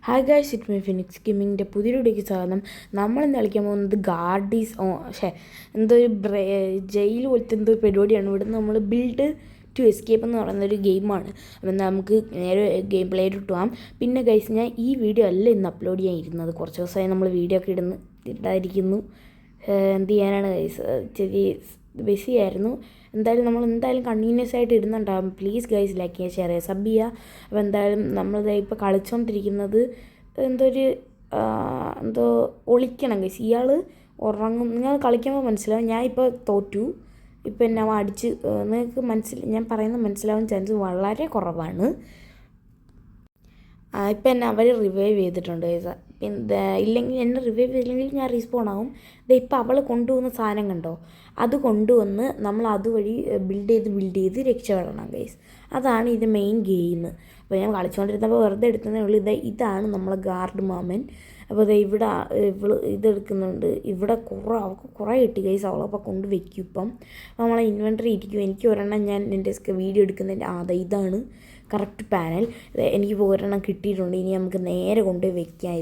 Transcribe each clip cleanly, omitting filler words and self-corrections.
Hi guys, it me Phoenix ഗെയിമിങ്ങിൻ്റെ പുതിയൊരു വീഡിയോയ്ക്ക് സ്വാഗതം. നമ്മളിന്ന് കളിക്കാൻ പോകുന്നത് ഗാർഡീസ് എന്തോ ഒരു ജയിൽ പോലത്തെ എന്തോ ഒരു പരിപാടിയാണ്. ഇവിടുന്ന് നമ്മൾ ബിൽഡ് ടു എസ്കേപ്പ് എന്ന് പറയുന്നൊരു ഗെയിമാണ്. അപ്പം നമുക്ക് നേരെ ഗെയിം പ്ലേയിലോട്ട് പോകാം. പിന്നെ ഗൈസ്, ഞാൻ ഈ വീഡിയോ അല്ല ഇന്ന് അപ്ലോഡ് ചെയ്യാനിരുന്നത്. കുറച്ച് ദിവസമായി നമ്മൾ വീഡിയോ ഒക്കെ ഇടാതിരിക്കുന്നു. എന്ത് ചെയ്യാനാണ് ഗൈസ്, ചെറിയ ബിസി ആയിരുന്നു. എന്തായാലും കണ്ടിന്യൂസ് ആയിട്ട് ഇടുന്നുണ്ടാകും. പ്ലീസ് ഗൈസ്, ലൈക്ക് ചെയ്യുക, ഷെയർ ചെയ്യുക, സബ് ചെയ്യുക. അപ്പോൾ എന്തായാലും നമ്മളിത് ഇപ്പോൾ കളിച്ചുകൊണ്ടിരിക്കുന്നത് എന്തോ ഒളിക്കണം ഗൈസ്. ഇയാൾ ഉറങ്ങും. നിങ്ങൾ കളിക്കുമ്പോൾ മനസ്സിലാവും. ഞാൻ ഇപ്പോൾ തോറ്റു. ഇപ്പം എന്നെ അടിച്ച് നിങ്ങൾക്ക് ഞാൻ പറയുന്നത് മനസ്സിലാവാൻ ചാൻസ് വളരെ കുറവാണ്. ഇപ്പം എന്നെ അവർ റിവൈവ് ചെയ്തിട്ടുണ്ട് ഗൈസ്. ഇല്ലെങ്കിൽ എന്നെ റിവൈവ് ചെയ്തില്ലെങ്കിൽ ഞാൻ റീസ്പോൺ ആവും. ഇപ്പം അവൾ കൊണ്ടുവന്ന സാധനം കണ്ടോ, അത് കൊണ്ടുവന്ന് നമ്മൾ അതുവഴി ബിൽഡ് ചെയ്ത് രക്ഷപ്പെടണം ഗൈസ്. അതാണ് ഇത് മെയിൻ ഗെയിം. അപ്പോൾ ഞാൻ കളിച്ചുകൊണ്ടിരുന്നപ്പോൾ വെറുതെ എടുത്തതേ ഉള്ളൂ. ഇതാണ് നമ്മളെ ഗാർഡ് മാമൻ. അപ്പോൾ ഇവിടെ ഇതെടുക്കുന്നുണ്ട്. ഇവിടെ അവൾക്ക് കുറേ കിട്ടി ഗൈസ്. അവളപ്പോൾ കൊണ്ട് വെക്കും. ഇപ്പം നമ്മളെ ഇൻവെൻറ്ററി ഇരിക്കും. എനിക്ക് ഒരെണ്ണം ഞാൻ എൻ്റെ വീഡിയോ എടുക്കുന്നതിൻ്റെ ഇതാണ് കറക്റ്റ് പാനൽ. എനിക്കിപ്പോൾ ഒരെണ്ണം കിട്ടിയിട്ടുണ്ട്. ഇനി നമുക്ക് നേരെ കൊണ്ടുപോയി വെക്കാം.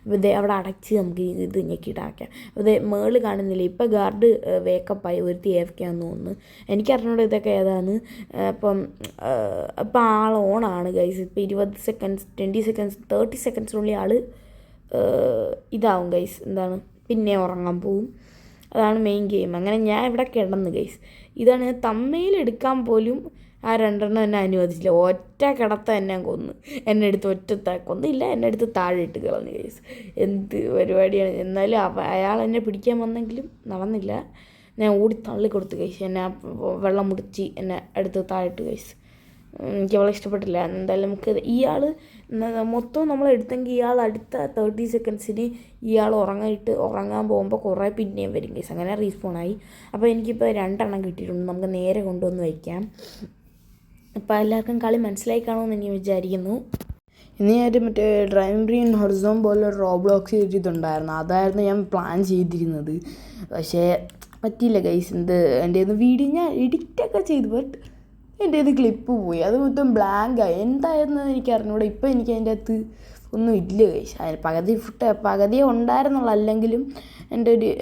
ഇത് അവിടെ അടച്ച് നമുക്ക് ഇത് ഞെക്കിയിട്ട് അടയ്ക്കാം. അത് മേള് കാണുന്നില്ല. ഇപ്പോൾ ഗാർഡ് വേക്കപ്പായി ഒരുത്തി ഏഫ്ക്കാന്ന് തോന്നുന്നു. എനിക്കറിഞ്ഞൂടെ ഇതൊക്കെ ഏതാണ്. ഇപ്പം ആൾ ഓണാണ് ഗൈസ്. ഇപ്പോൾ 20 സെക്കൻഡ്സ് 20 സെക്കൻഡ്സ് 30 സെക്കൻഡ്സിനുള്ളിൽ ആൾ ഇതാവും ഗൈസ്. പിന്നെ ഉറങ്ങാൻ പോവും. അതാണ് മെയിൻ ഗെയിം. അങ്ങനെ ഞാൻ ഇവിടെ കിടന്ന് ഗൈസ്. ഇതാണ് തമ്മയിൽ എടുക്കാൻ പോലും ആ രണ്ടെണ്ണം എന്നെ അനുവദിച്ചില്ല. ഒറ്റ കിടത്ത എന്നെ കൊന്നു. എന്നെ എടുത്ത് കൊന്നില്ല, എന്നെ എടുത്ത് താഴെ ഇട്ട് കളഞ്ഞു ഗൈസ്. എന്ത് പരിപാടിയാണ്. എന്നാലും അയാൾ എന്നെ പിടിക്കാൻ വന്നെങ്കിലും നടന്നില്ല. ഞാൻ ഓടി തള്ളിക്കൊടുത്തു ഗൈസ്. എന്നെ വെള്ളം മുടിച്ച് എന്നെ എടുത്ത് താഴെട്ട് ഗൈസ്. എനിക്ക് അവളെ ഇഷ്ടപ്പെട്ടില്ല. എന്തായാലും നമുക്ക് ഇയാൾ മൊത്തം നമ്മൾ എടുത്തെങ്കിൽ ഇയാൾ അടുത്ത 30 സെക്കൻഡ്സിന് ഇയാൾ ഉറങ്ങാൻ പോകുമ്പോൾ കുറേ പിന്നെയും വരും ഗൈസ്. അങ്ങനെ റീസ്പോണായി. അപ്പോൾ എനിക്കിപ്പോൾ 2 എണ്ണം കിട്ടിയിട്ടുണ്ട്. നമുക്ക് നേരെ കൊണ്ടുവന്ന് വയ്ക്കാം. അപ്പോൾ എല്ലാവർക്കും കളി മനസ്സിലായി കാണുമെന്ന് ഞാൻ വിചാരിക്കുന്നു. ഇന്ന് ഞാൻ മറ്റേ ഡ്രൈവിംഗ് ബ്രീൻ ഹൊറിസോൺ പോലെ റോബ്ലോക്സ് ചെയ്തിട്ടുണ്ടായിരുന്നു. അതായിരുന്നു ഞാൻ പ്ലാൻ ചെയ്തിരുന്നത്. പക്ഷേ പറ്റിയില്ല ഗൈസ്. എൻ്റെ വീഡിയോ ഞാൻ എഡിറ്റൊക്കെ ചെയ്തു. ബട്ട് എൻ്റെ ക്ലിപ്പ് പോയി. അത് മൊത്തം ബ്ലാങ്കായി. എന്തായിരുന്നു എനിക്ക് അറിഞ്ഞൂടെ. ഇപ്പോൾ എനിക്ക് അതിൻ്റെ അകത്ത് ഒന്നും ഇല്ല ഗൈസ്. അതിന് പകുതിയേ ഉണ്ടായിരുന്നുള്ളൂ. അല്ലെങ്കിലും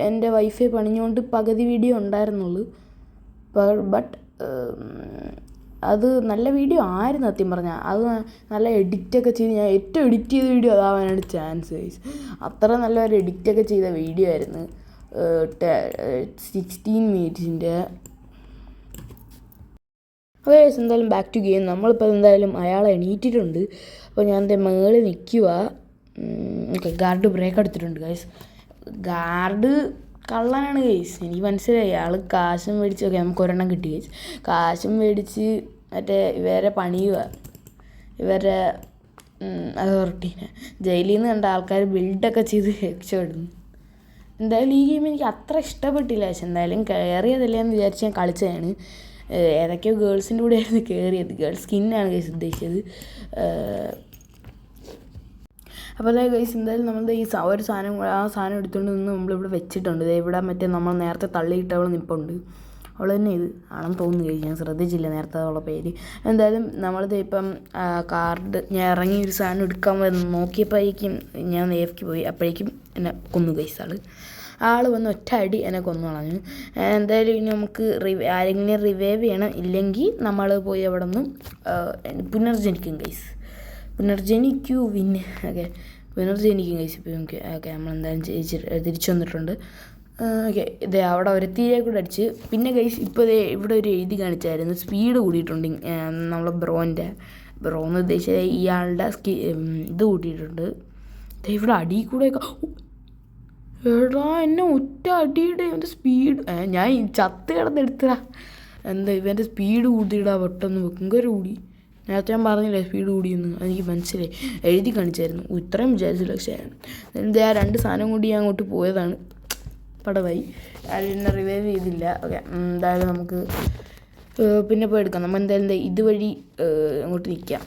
എൻ്റെ വൈഫൈ പണിഞ്ഞുകൊണ്ട് പകുതി വീഡിയോ ഉണ്ടായിരുന്നുള്ളൂ. ബട്ട് അത് നല്ല വീഡിയോ ആയിരുന്നു സത്യം പറഞ്ഞാൽ. അത് നല്ല എഡിറ്റൊക്കെ ചെയ്ത് ഞാൻ ഏറ്റവും എഡിറ്റ് ചെയ്ത വീഡിയോ അതാവാനാണ് ചാൻസ് ഗൈസ്. അത്ര നല്ലൊരു എഡിറ്റൊക്കെ ചെയ്ത വീഡിയോ ആയിരുന്നു. 16 മിനിറ്റ്സിൻ്റെ. അപ്പോൾ ഗൈസ്, എന്തായാലും ബാക്ക് ടു ഗെയിം. നമ്മളിപ്പോൾ എന്തായാലും അയാളെ എണീറ്റിട്ടുണ്ട്. അപ്പോൾ ഞാൻ മേളിൽ നിൽക്കുക. ഗാർഡ് ബ്രേക്ക് എടുത്തിട്ടുണ്ട് ഗൈസ്. ഗാർഡ് കള്ളനാണ് ഗൈസ്. എനിക്ക് മനസ്സിലായി. ആൾ കാശും മേടിച്ച് നമുക്ക് ഒരെണ്ണം കിട്ടി ഗൈസ്. കാശും മേടിച്ച് ഇവരെ പണിയുക. ഇവരെ അതോറിറ്റീനെ ജയിലിൽ നിന്ന് കണ്ട ആൾക്കാർ ബിൽഡൊക്കെ ചെയ്ത് രക്ഷപ്പെടുന്നു. എന്തായാലും ഈ ഗെയിം എനിക്ക് അത്ര ഇഷ്ടപ്പെട്ടില്ല. പക്ഷെ എന്തായാലും കയറിയതല്ലേ എന്ന് വിചാരിച്ച് ഞാൻ കളിച്ചതാണ്. ഏതൊക്കെയോ ഗേൾസിൻ്റെ കൂടെ ആയിരുന്നു കയറിയത്. ഗേൾസ് സ്കിന്നാണ് ഗൈസ് ഉദ്ദേശിച്ചത്. അപ്പോൾ അതായത് ഗൈസ്, എന്തായാലും നമ്മളുടെ ഒരു സാധനം എടുത്തുകൊണ്ട് നിന്ന് നമ്മളിവിടെ വെച്ചിട്ടുണ്ട്. ഇവിടെ നമ്മൾ നേരത്തെ തള്ളിയിട്ടവൾ നിൽപ്പുണ്ട്. അവൾ തന്നെ ഇത് ആണെന്ന് തോന്നുന്നു ഗൈസ്. ഞാൻ ശ്രദ്ധിച്ചില്ല നേരത്തെ അവളുടെ പേര്. എന്തായാലും നമ്മളിത് ഇപ്പം കാർഡ് ഞാൻ ഇറങ്ങി ഒരു സാധനം എടുക്കാൻ നോക്കിയപ്പോഴേക്കും ഞാൻ നേഫ്ക്ക് പോയി. അപ്പോഴേക്കും എന്നെ കൊന്നു ഗൈസ്. ആൾ വന്ന് ഒറ്റ അടി എന്നെ കൊന്നു കളഞ്ഞു. എന്തായാലും ഇനി നമുക്ക് ആരെങ്കിലും റിവൈവ് ചെയ്യണം. ഇല്ലെങ്കിൽ നമ്മൾ പോയി അവിടെ നിന്ന് പുനർജനിക്കും ഗൈസ്. പുനർജനിക്കൂ പുനർജനിക്കും ഗൈസ്. ഇപ്പോൾ നമുക്ക് നമ്മളെന്തായാലും തിരിച്ചു വന്നിട്ടുണ്ട്. അവിടെ ഒരു തീരെ കൂടെ അടിച്ച്. പിന്നെ ഗൈസ് ഇപ്പോൾ ഇവിടെ ഒരു എഴുതി കാണിച്ചായിരുന്നു സ്പീഡ് കൂടിയിട്ടുണ്ട്. നമ്മളെ ബ്രോന്ന് ഉദ്ദേശിച്ച ഇയാളുടെ ഇത് കൂട്ടിയിട്ടുണ്ട്. ഇവിടെ അടി കൂടെ എന്നെ ഒറ്റ അടിയുടെ ഇവൻ്റെ സ്പീഡ് ഞാൻ ചത്ത് കിടന്നെടുത്തതാ. ഇവൻ്റെ സ്പീഡ് കൂട്ടിയിടാ പെട്ടെന്ന് ഭയങ്കര കൂടി. നേരത്തെ ഞാൻ പറഞ്ഞില്ലേ സ്പീഡ് കൂടിയെന്ന്. എനിക്ക് മനസ്സിലായി. എഴുതി കാണിച്ചായിരുന്നു. ഇത്രയും വിചാരിച്ചില്ല. പക്ഷേ ആ 2 സാധനം കൊണ്ട് ഞാൻ അങ്ങോട്ട് പോയതാണ്. പടവായി. അതിനെ റിവൈവ് ചെയ്തില്ല. ഓക്കെ, എന്തായാലും നമുക്ക് പിന്നെ പോയി എടുക്കാം. നമ്മൾ എന്തായാലും ഇതുവഴി അങ്ങോട്ട് നിൽക്കാം.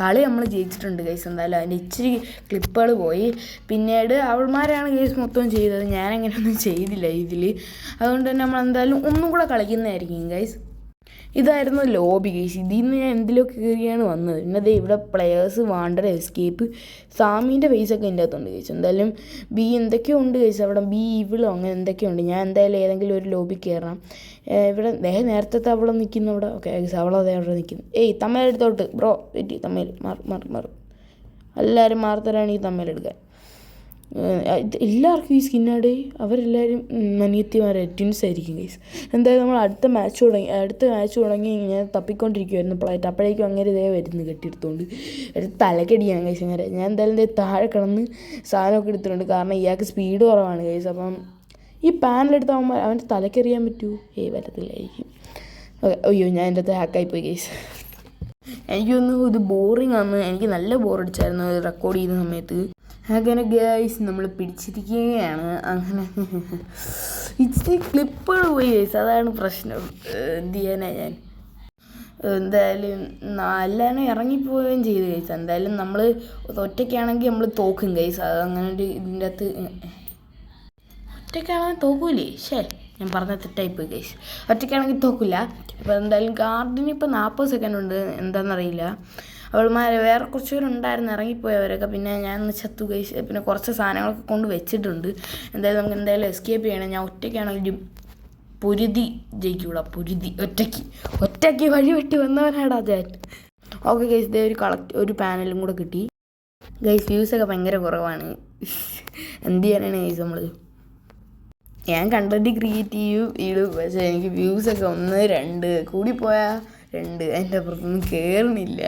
കളി നമ്മൾ ജയിച്ചിട്ടുണ്ട് ഗൈസ്. എന്തായാലും അതിൻ്റെ ഇച്ചിരി ക്ലിപ്പുകൾ പോയി. പിന്നീട് അവൾമാരാണ് ഗൈസ് മൊത്തം ചെയ്തത്. ഞാനങ്ങനെയൊന്നും ചെയ്തില്ല ഇതിൽ. അതുകൊണ്ട് തന്നെ നമ്മൾ എന്തായാലും ഒന്നും കൂടെ കളിക്കുന്നതായിരിക്കും ഗൈസ്. ഇതായിരുന്നു ലോബി കേസ്. ഇതിൽ നിന്ന് ഞാൻ എന്തിലൊക്കെ കയറിയാണ് വന്നത്. പിന്നെ ദേ ഇവിടെ പ്ലെയേഴ്സ്, വാണ്ടർ, എസ്കേപ്പ്, സാമീൻ്റെ ഫേസൊക്കെ എൻ്റെ അകത്തുണ്ട് കേസ്. എന്തായാലും ബി എന്തൊക്കെയോ ഉണ്ട് കേസ്. അവിടെ ബി ഇവിളോ അങ്ങനെ എന്തൊക്കെയോ ഉണ്ട്. ഞാൻ എന്തായാലും ഏതെങ്കിലും ഒരു ലോബി കയറാം. ഇവിടെ നേരത്തെ അവളെ നിൽക്കുന്നു അവിടെ. ഓക്കെ കേസ്, അവളതെ അവിടെ നിൽക്കുന്നു. തമ്മേലെടുത്തോട്ട് ബ്രോ വെറ്റി, തമ്മേൽ മാറും എല്ലാവരും മാറത്തരാണെങ്കിൽ തമ്മേലെടുക്കാൻ. എല്ലാവർക്കും ഈ സ്കിന്നാടേ. അവരെല്ലാവരും അനിയത്തിമാരെ ട്വിൻസ് ആയിരിക്കും ഗൈസ്. എന്തായാലും നമ്മൾ അടുത്ത മാച്ച് തുടങ്ങി ഇങ്ങനെ തപ്പിക്കൊണ്ടിരിക്കുമായിരുന്നു പ്ലേറ്റ്. അപ്പോഴേക്കും അങ്ങനെ ഇതേ വരുന്നു കെട്ടിയെടുത്തുകൊണ്ട് തലക്കടിയാണ് ഗൈസ്. അങ്ങനെ ഞാൻ എന്തായാലും താഴെ കിടന്ന് സാധനമൊക്കെ എടുത്തിട്ടുണ്ട്. കാരണം ഇയാൾക്ക് സ്പീഡ് കുറവാണ് ഗൈസ്. അപ്പം ഈ പാനലെടുത്ത് അവൻ്റെ തലക്കറിയാൻ പറ്റുമോ? പറ്റത്തില്ലായിരിക്കും. അയ്യോ, ഞാൻ എൻ്റെ അകത്ത് ഹാക്കായിപ്പോയി ഗൈസ്. എനിക്കൊന്ന് ഇത് ബോറിംഗ് ആണ്. എനിക്ക് നല്ല ബോറടിച്ചായിരുന്നു റെക്കോർഡ് ചെയ്യുന്ന സമയത്ത്. അങ്ങനെ ഗൈസ് നമ്മൾ പിടിച്ചിരിക്കുകയാണ്. അങ്ങനെ ഇച്ചിരി ക്ലിപ്പുകൾ പോയി ഗൈസ്, അതാണ് പ്രശ്നം. എന്ത് ചെയ്യാനാ ഞാൻ. എന്തായാലും എല്ലാവരും ഇറങ്ങിപ്പോവുകയും ചെയ്തു ഗൈസ്. എന്തായാലും നമ്മൾ ഒറ്റയ്ക്കാണെങ്കിൽ നമ്മൾ തോക്കും ഗൈസ്. അത് അങ്ങനെ ഒരു ഇതിൻ്റെ അകത്ത് ഒറ്റയ്ക്കാണെങ്കിൽ തോക്കൂലേ? ഞാൻ പറഞ്ഞ തെറ്റായിപ്പോയി ഗൈസ്. ഒറ്റയ്ക്കാണെങ്കിൽ തോക്കില്ല. ഇപ്പോൾ എന്തായാലും ഗാർഡിന് ഇപ്പോൾ 40 സെക്കൻഡ് ഉണ്ട്. എന്താണെന്നറിയില്ല. അവൾമാർ വേറെ കുറച്ച് പേരുണ്ടായിരുന്നു ഇറങ്ങിപ്പോയവരൊക്കെ. പിന്നെ ഞാൻ ചത്തു ഗൈസ്. പിന്നെ കുറച്ച് സാധനങ്ങളൊക്കെ കൊണ്ട് വെച്ചിട്ടുണ്ട്. എന്തായാലും നമുക്ക് എന്തായാലും എസ്കേപ്പ് ചെയ്യണം. ഞാൻ ഒറ്റയ്ക്കാണെങ്കിലും പൊരുതി ജയിക്കൂടാ. പൊരുതി ഒറ്റയ്ക്ക് വഴി വെട്ടി വന്നവനാടാ ഞാൻ. ഓക്കെ ഗൈസ്, ഇതേ ഒരു പാനലും കൂടെ കിട്ടി ഗൈസ്. വ്യൂസൊക്കെ ഭയങ്കര കുറവാണ്. എന്ത് ചെയ്യാനാണ് ഗൈസ് നമ്മൾ. ഞാൻ കണ്ടന്റ് ക്രിയേറ്റ് ഇടും, പക്ഷേ എനിക്ക് വ്യൂസൊക്കെ 1, 2 കൂടിപ്പോയാൽ 2 അതിൻ്റെ അപ്പുറത്തൊന്നും കയറുന്നില്ല.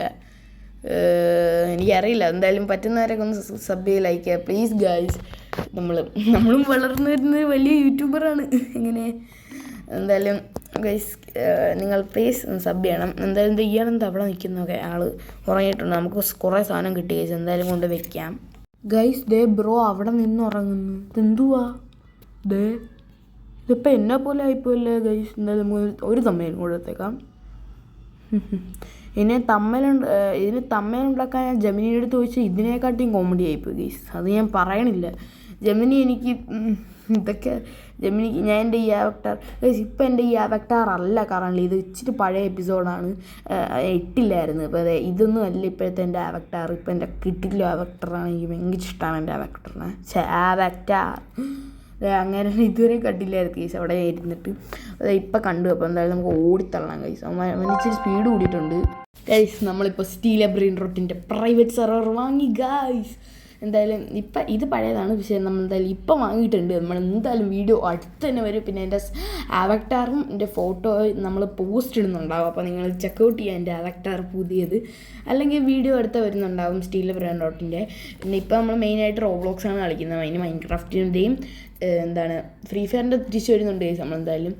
എനിക്കറിയില്ല. എന്തായാലും പറ്റുന്നവരൊക്കെ ഒന്ന് സബ് ലൈക്ക് ചെയ്യുക പ്ലീസ് ഗൈസ്. നമ്മളും വളർന്നു വരുന്ന വലിയ യൂട്യൂബറാണ്. എങ്ങനെ എന്തായാലും ഗൈസ് നിങ്ങൾ പ്ലീസ് സബ് ചെയ്യണം. എന്തായാലും ഇയാളെന്താ അവിടെ നിൽക്കുന്നൊക്കെ ആൾ ഉറങ്ങിയിട്ടുണ്ട്. നമുക്ക് കുറേ സാധനം കിട്ടി ഗൈസ്. എന്തായാലും കൊണ്ട് വെക്കാം ഗൈസ്. ദേ ബ്രോ അവിടെ നിന്ന് ഉറങ്ങുന്നു. ഇതെന്തുവാ ഇതിപ്പോൾ എന്നെ പോലെ ആയിപ്പോയല്ലേ ഗൈസ്. എന്തായാലും ഒരു തമ്മയിലും കൂടെ എടുത്തേക്കാം. ഇതിന് തമ്മയിലുണ്ടാക്കാൻ ഞാൻ ജെമിനിയുടെ അടുത്ത് ചോദിച്ചാൽ ഇതിനെക്കാട്ടിയും കോമഡി ആയിപ്പോയി ഗൈസ്. അത് ഞാൻ പറയണില്ല. ജെമിനി എനിക്ക് ഇതൊക്കെ ഞാൻ എൻ്റെ ഈ അവക്ടാർ ഗൈസ്. ഇപ്പം എൻ്റെ ഈ അവക്ടാർ അല്ല കറണ്ട്ലി. ഇത് ഇച്ചിരി പഴയ എപ്പിസോഡാണ്. ഇട്ടില്ലായിരുന്നു. ഇപ്പോൾ അതെ ഇതൊന്നും അല്ല ഇപ്പോഴത്തെ എൻ്റെ അവക്ടാർ. ഇപ്പം എൻ്റെ കിട്ടില്ല അവക്ടറാണ്. എനിക്ക് ഭയങ്കര ഇഷ്ടമാണ് എൻ്റെ അവക്ടറിനെ. അവക്ടാർ അങ്ങനെ ഇതുവരെ കണ്ടില്ലായിരുന്നു ഗൈസ്. അവിടെ ഇരുന്നിട്ട് അത് ഇപ്പം കണ്ടു. അപ്പോൾ എന്തായാലും നമുക്ക് ഓടിത്തള്ളാം ഗൈസ്. അവന് ഇച്ചിരി സ്പീഡ് കൂടിയിട്ടുണ്ട് ഗൈസ്. നമ്മളിപ്പോൾ സ്റ്റീല ബ്രെയിൻ റോട്ടിൻ്റെ പ്രൈവറ്റ് സെർവർ വാങ്ങി ഗൈസ്. എന്തായാലും ഇപ്പം ഇത് പഴയതാണ്, പക്ഷേ നമ്മൾ എന്തായാലും ഇപ്പം വാങ്ങിയിട്ടുണ്ട്. നമ്മൾ എന്തായാലും വീഡിയോ അടുത്ത് തന്നെ വരും. പിന്നെ എൻ്റെ അവക്ടാറും എൻ്റെ ഫോട്ടോ നമ്മൾ പോസ്റ്റ് ഇടുന്നുണ്ടാവും. അപ്പോൾ നിങ്ങൾ ചെക്കൗട്ട് ചെയ്യുക എൻ്റെ അവക്ടാർ പുതിയത്. അല്ലെങ്കിൽ വീഡിയോ അടുത്ത് വരുന്നുണ്ടാവും സ്റ്റീല ബ്രെയിൻ റോട്ടിൻ്റെ. പിന്നെ ഇപ്പോൾ നമ്മൾ മെയിനായിട്ട് റോബ്ലോക്സാണ് കളിക്കുന്നത്. അതിന് മൈൻക്രാഫ്റ്റിൻ്റെയും ഫ്രീ ഫയറിൻ്റെ തിരിച്ചു വരുന്നുണ്ട് ഗൈസ്. നമ്മളെന്തായാലും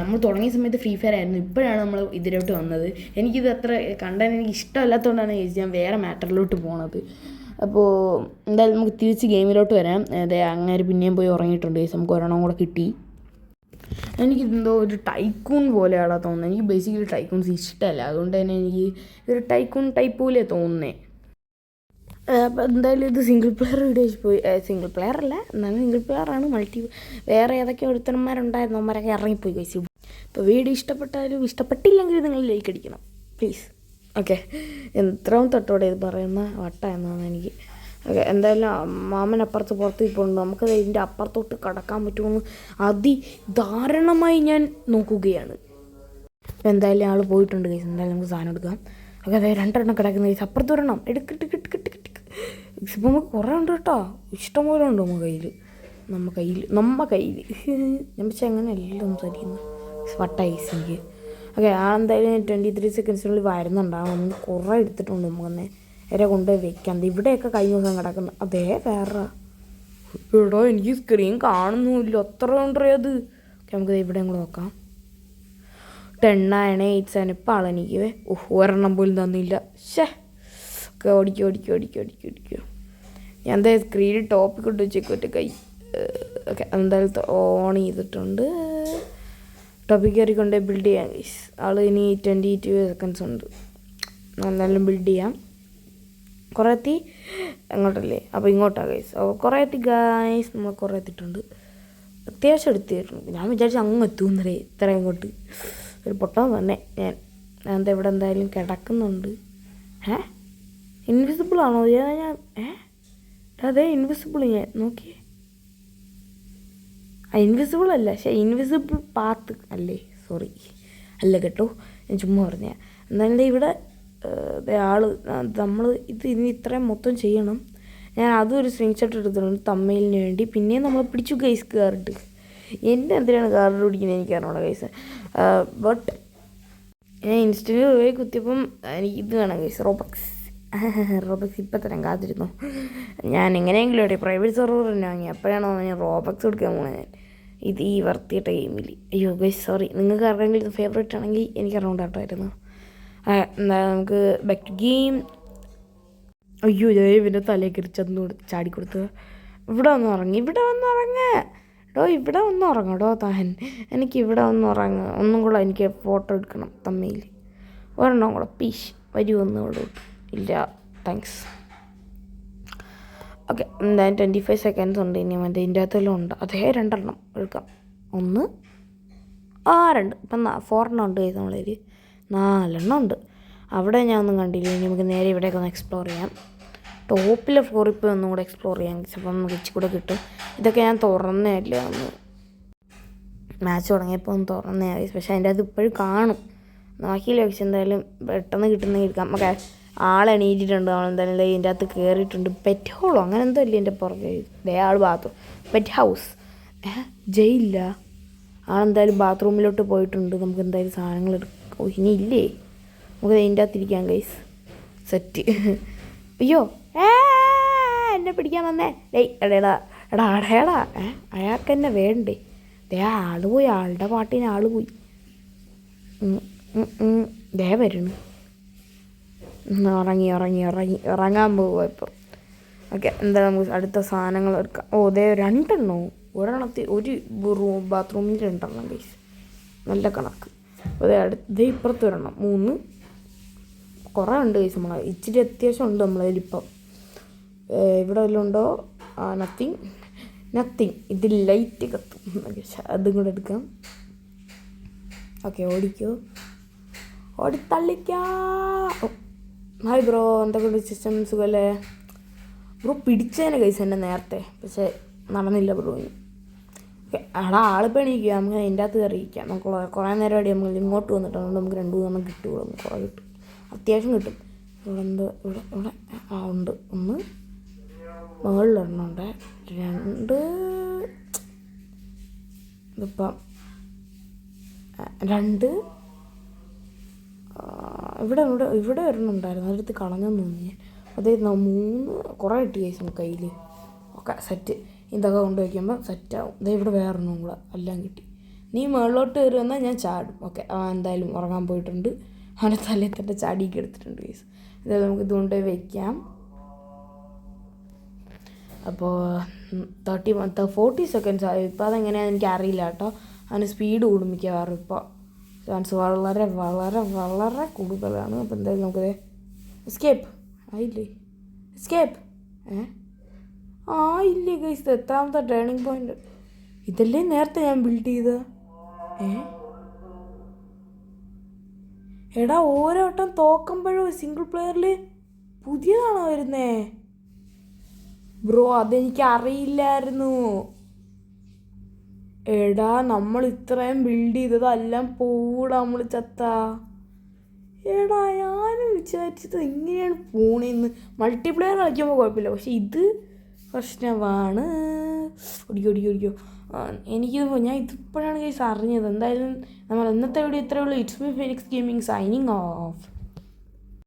നമ്മൾ തുടങ്ങിയ സമയത്ത് ഫ്രീ ഫയർ ആയിരുന്നു. ഇപ്പോഴാണ് നമ്മൾ ഇതിലോട്ട് വന്നത്. എനിക്കിത് അത്ര കണ്ടാൽ എനിക്ക് ഇഷ്ടമല്ലാത്തതുകൊണ്ടാണ് ഗൈസ് ഞാൻ വേറെ മാറ്ററിലോട്ട് പോണത്. അപ്പോൾ എന്തായാലും നമുക്ക് തിരിച്ച് ഗെയിമിലോട്ട് വരാം. അതെ അങ്ങനെ പിന്നെയും പോയി ഉറങ്ങിയിട്ടുണ്ട് ഗൈസ്. നമുക്ക് ഒരെണ്ണം കൂടെ കിട്ടി. എനിക്കിതെന്തോ ഒരു ടൈക്കൂൺ പോലെയാണ് തോന്നുന്നത്. എനിക്ക് ബേസിക്കലി ടൈക്കൂൺസ് ഇഷ്ടമല്ല. അതുകൊണ്ട് തന്നെ എനിക്ക് ഒരു ടൈക്കൂൺ ടൈപ്പ് പോലെ തോന്നുന്നത്. അപ്പോൾ എന്തായാലും ഇത് സിംഗിൾ പ്ലെയർ വീഡിയോ പോയി. സിംഗിൾ പ്ലെയർ അല്ല, എന്നാലും സിംഗിൾ പ്ലെയറാണ്. വേറെ ഏതൊക്കെ ഒരുത്തന്മാരുണ്ടായിരുന്നു, അവന്മാരൊക്കെ ഇറങ്ങിപ്പോയി കഴിച്ചു. ഇപ്പോൾ വീഡിയോ ഇഷ്ടപ്പെട്ടാലും ഇഷ്ടപ്പെട്ടില്ലെങ്കിൽ നിങ്ങൾ ലൈക്ക് അടിക്കണം പ്ലീസ്. ഓക്കെ, എത്രയും തൊട്ടോടെ ഇത് പറയുന്ന വട്ടായെന്നാണ് എനിക്ക്. ഓക്കെ, എന്തായാലും മാമൻ അപ്പുറത്ത് പുറത്ത് ഇപ്പോൾ ഉണ്ട്. നമുക്കത് ഇതിൻ്റെ അപ്പുറത്തോട്ട് കടക്കാൻ പറ്റുമെന്ന് അതിദാരുണമായി ഞാൻ നോക്കുകയാണ്. അപ്പോൾ എന്തായാലും ആൾ പോയിട്ടുണ്ട് കൈസ്. എന്തായാലും നമുക്ക് സാധനം എടുക്കാം. ഓക്കെ, അതെ 2 എണ്ണം കിടക്കുന്ന കൈസ്. അപ്പുറത്ത് ഒരെണ്ണം കിട്ട് ഇപ്പോൾ നമുക്ക് കുറേ ഉണ്ട് കേട്ടോ. ഇഷ്ടംപോലെ ഉണ്ട് നമ്മ കയ്യിൽ ഞാൻ പക്ഷേ അങ്ങനെയല്ല സംസാരിക്കുന്നത്. വട്ടായി എനിക്ക്. ഓക്കെ, എന്തായാലും 23 സെക്കൻഡ്സിനുള്ളിൽ വരുന്നുണ്ടാകും. നമുക്ക് കുറേ എടുത്തിട്ടുണ്ട്. നമുക്കൊന്ന് വരെ കൊണ്ടുപോയി വെക്കാം. ഇവിടെയൊക്കെ കഴിഞ്ഞ ദിവസം കിടക്കുന്നത് അതേ വേറെ ഇവിടെ എനിക്ക് സ്ക്രീൻ കാണുന്നുമില്ല. അത്ര കൊണ്ടേ അത്. ഓക്കെ, നമുക്ക് ഇവിടെയും കൂടെ നോക്കാം. 10 ആണ് 8 ആണ്. ഇപ്പോൾ ആളെനിക്ക് ഒരെണ്ണം പോലും തന്നില്ല. ഒക്കെ ഓടിക്കോ. ഞാൻ എന്തായാലും സ്ക്രീനിൽ ടോപ്പിൽ കൊണ്ട് വെച്ചേക്കും ഒറ്റ കൈ. ഓക്കെ, എന്തായാലും ഓൺ ചെയ്തിട്ടുണ്ട്. ടോപ്പിൽ കയറിക്കൊണ്ട് ബിൽഡ് ചെയ്യാം ഗൈസ്. ആൾ ഇനി 22 സെക്കൻഡ്സ് ഉണ്ട്. എന്തായാലും ബിൽഡ് ചെയ്യാം. കുറേ എത്തി എങ്ങോട്ടല്ലേ? അപ്പോൾ ഇങ്ങോട്ടാണ് ഗൈസ്. അപ്പോൾ കുറേ എത്തി ഗൈസ്. നമ്മൾ കുറേ എത്തിയിട്ടുണ്ട്. അത്യാവശ്യം എടുത്തിട്ടുണ്ട്. ഞാൻ വിചാരിച്ചു അങ്ങ് എത്തുന്നേ ഇത്ര ഇങ്ങോട്ട്. ഒരു പൊട്ടം തന്നെ ഞാൻ ഇവിടെ എന്തായാലും കിടക്കുന്നുണ്ട്. ഇൻവിസിബിൾ ആണോ ഞാൻ? അതെ ഇൻവിസിബിൾ ഞാൻ നോക്കിയേ. ഇൻവിസിബിൾ അല്ല, പക്ഷേ ഇൻവിസിബിൾ പാത്ത് അല്ലേ, സോറി അല്ല കേട്ടോ, ഞാൻ ചുമ്മാ പറഞ്ഞ. എന്നാലും ഇവിടെ നമ്മൾ ഇനി ഇത്രയും മൊത്തം ചെയ്യണം. ഞാൻ അതും ഒരു സ്ക്രീൻഷോട്ട് എടുത്തിട്ടുണ്ട് തമ്മയിലിന് വേണ്ടി. പിന്നെയും നമ്മൾ പിടിച്ചു ഗൈസ് കാർഡ്. എൻ്റെ എന്തിനാണ് കാർഡ് പിടിക്കുന്നത് എനിക്ക് അറിയണം ഗൈസ്. ബട്ട് ഞാൻ ഇൻസ്റ്റൻറ്റ് പോയി കുത്തിയപ്പം എനിക്ക് ഇത് വേണം ഗൈസ്, റോബക്സ് ഇപ്പം തരാൻ കാത്തിരുന്നു. ഞാൻ എങ്ങനെയെങ്കിലും ഇവിടെ പ്രൈവറ്റ് സെർവർ തന്നെ വാങ്ങി. അപ്പോഴാണോ ഞാൻ റോബക്സ് എടുക്കാൻ പോകുന്നത് ഞാൻ ഈ വർത്തിയിട്ട ഗെയിമിൽ. അയ്യോ ഗൈസ് സോറി, നിങ്ങൾക്ക് ആരുടെയെങ്കിലും ഇത് ഫേവറേറ്റ് ആണെങ്കിൽ എനിക്ക് അറിവുണ്ടായിട്ടായിരുന്നു. എന്താ നമുക്ക് ബാക്ക് ടു ഗെയിം. അയ്യോ ഇവൻ്റെ തലയിൽ കയറി ചെന്ന് ചാടിക്കൊടുത്ത്. ഇവിടെ വന്ന് ഉറങ്ങി, ഇവിടെ വന്ന് ഉറങ്ങടോ താൻ. എനിക്ക് ഇവിടെ വന്ന് ഉറങ്ങുക. ഒന്നും കൂടെ എനിക്ക് ഫോട്ടോ എടുക്കണം തമ്മയിൽ. ഒരെണ്ണം കൂടെ പീഷ് വരുമൊന്നും കൂടെ ഇല്ല, താങ്ക്സ്. ഓക്കെ എന്തായാലും 25 സെക്കൻഡ്സ് ഉണ്ട്. ഇനി മറ്റേ ഇതിൻ്റെ അകത്തെല്ലാം ഉണ്ട്. അതേ 2 എണ്ണം എടുക്കാം. 1 2 ഇപ്പം 4 എണ്ണം ഉണ്ട് കൈസ്. നമ്മളതിൽ 4 എണ്ണം ഉണ്ട്. അവിടെ ഞാൻ ഒന്നും കണ്ടില്ല. ഇനി നമുക്ക് നേരെ ഇവിടെയൊക്കെ ഒന്ന് എക്സ്പ്ലോർ ചെയ്യാം. ടോപ്പിലെ ഫ്ലോറിൽ പോയി ഒന്നും കൂടെ എക്സ്പ്ലോർ ചെയ്യാം. ചിലപ്പം നമുക്ക് ഇച്ചിരി കൂടെ കിട്ടും. ഇതൊക്കെ ഞാൻ തുറന്നേല്ല ഒന്ന് മാച്ച് തുടങ്ങിയപ്പോൾ ഒന്ന് തുറന്നേ. പക്ഷേ അതിൻ്റെ അത് ഇപ്പോഴും കാണും. ബാക്കിയില്ല. പക്ഷെ എന്തായാലും പെട്ടെന്ന് കിട്ടുന്നെങ്കിൽ എടുക്കാം. നമുക്ക് ആളെണീറ്റിട്ടുണ്ട്. അവളെന്തായാലും ഇതിൻ്റെ അകത്ത് കയറിയിട്ടുണ്ട്. പെറ്റ് ഹോളോ അങ്ങനെ എന്തോ ഇല്ല എൻ്റെ പുറകെ. ആൾ ബാത്റൂം, പെറ്റ് ഹൗസ്, ജയിലില്ല. ആളെന്തായാലും ബാത്റൂമിലോട്ട് പോയിട്ടുണ്ട്. നമുക്ക് എന്തായാലും സാധനങ്ങൾ എടുക്കാം. ഇനി ഇല്ലേ, നമുക്ക് ഇതിൻ്റെ അകത്തിരിക്കാം ഗൈസ്. സെറ്റ്. അയ്യോ എന്നെ പിടിക്കാൻ വന്നേ. എടാ അയാൾക്ക് എന്നെ വേണ്ടേ? ആള് പോയി, ആളുടെ പാട്ടിന് ആള് പോയി. വരണു. ഇറങ്ങാൻ പോവുക ഇപ്പം. ഓക്കെ എന്താ നമുക്ക് അടുത്ത സാധനങ്ങൾ എടുക്കാം. 2 എണ്ണോ? ഒരു ബാത്റൂമിൽ 2 എണ്ണം ഗൈസ്, നല്ല കണക്ക്. ഇപ്പുറത്ത് 1 എണ്ണം, 3 കുറേ ഉണ്ട് ഗൈസ്. നമ്മളെ ഇച്ചിരി അത്യാവശ്യം ഉണ്ട് നമ്മളതിലിപ്പം. ഇവിടെ വല്ലതും ഉണ്ടോ? നത്തിങ്. ഇത് ലൈറ്റ് കത്തും. അതും കൂടെ എടുക്കാം. ഓക്കെ ഓടിക്കോ, ഓടിത്തള്ളിക്കാ. ഹായ് ബ്രോ, എന്തൊക്കെ സിസ്റ്റം സുഖമല്ലേ ബ്രോ? പിടിച്ചതിനെ കൈസ് എന്നെ നേരത്തെ, പക്ഷേ നടന്നില്ല ബ്രോ. ഓക്കെ ആളിപ്പോൾ എണീക്കുക. നമുക്ക് അതിൻ്റെ അകത്ത് കയറിയിരിക്കാം. നമുക്ക് കുറേ നേരം അടി നമ്മൾ ഇങ്ങോട്ട് വന്നിട്ട് അതുകൊണ്ട് നമുക്ക് 2-3 കിട്ടും. കുറേ കിട്ടും, അത്യാവശ്യം കിട്ടും. ഇവിടെ ഉണ്ട്. 1 മുകളിലൊരെണ്ണമുണ്ട്. 2 ഇതിപ്പം 2 ഇവിടെ ഒരെണ്ണമുണ്ടായിരുന്നു. അതെടുത്ത് കളഞ്ഞെന്ന് തോന്നി. അതേ 3 കുറേ കിട്ടി കൈസ് നമുക്ക് കയ്യിൽ. Okay set. ഇതൊക്കെ കൊണ്ട് വയ്ക്കുമ്പോൾ സെറ്റാവും. ഇവിടെ വേറൊരെണ്ണം കൂടെ എല്ലാം കിട്ടി. നീ മുകളിലോട്ട് കയറി വന്നാൽ ഞാൻ ചാടും. ഓക്കെ എന്തായാലും ഉറങ്ങാൻ പോയിട്ടുണ്ട്. അവൻ്റെ തലയിൽ തന്നെ ചാടിയൊക്കെ എടുത്തിട്ടുണ്ട് കൈസ്. ഇതായത് നമുക്ക് ഇതുകൊണ്ട് വയ്ക്കാം. അപ്പോൾ 40 സെക്കൻഡ്സ് ആയി. ഇപ്പോൾ അതെങ്ങനെയാണെന്ന് എനിക്ക് അറിയില്ല കേട്ടോ. അതിന് സ്പീഡ് കൂടും മിക്കവാറും. ഇപ്പോൾ ചാൻസ് വളരെ വളരെ വളരെ കൂടുതലാണ്. അപ്പോൾ എന്തായാലും നമുക്കത് എസ്കേപ്പ് ആയില്ലേ ഗൈസ്. എത്രാമത്തെ ടേണിംഗ് പോയിന്റ്? ഇതല്ലേ നേരത്തെ ഞാൻ ബിൽഡ് ചെയ്ത. എടാ ഓരോ വട്ടം തോക്കുമ്പോഴും സിംഗിൾ പ്ലെയറിൽ പുതിയതാണോ വരുന്നേ ബ്രോ? അതെനിക്ക് അറിയില്ലായിരുന്നു. എടാ നമ്മൾ ഇത്രയും ബിൽഡ് ചെയ്തതെല്ലാം പോടാ നമ്മൾ ചത്താ. എടാ ഞാനും വിചാരിച്ചത് എങ്ങനെയാണ് പോണേന്ന്. മൾട്ടിപ്ലെയർ കളിക്കുമ്പോൾ കുഴപ്പമില്ല, പക്ഷെ ഇത് പ്രശ്നമാണ്. ഓടിക്കോ. ഞാൻ ഇതിപ്പോഴാണ് കേസ് അറിഞ്ഞത്. എന്തായാലും നമ്മൾ ഇന്നത്തെ വീഡിയോ ഇത്രയേ ഉള്ളൂ. It's me Phoenix gaming signing off.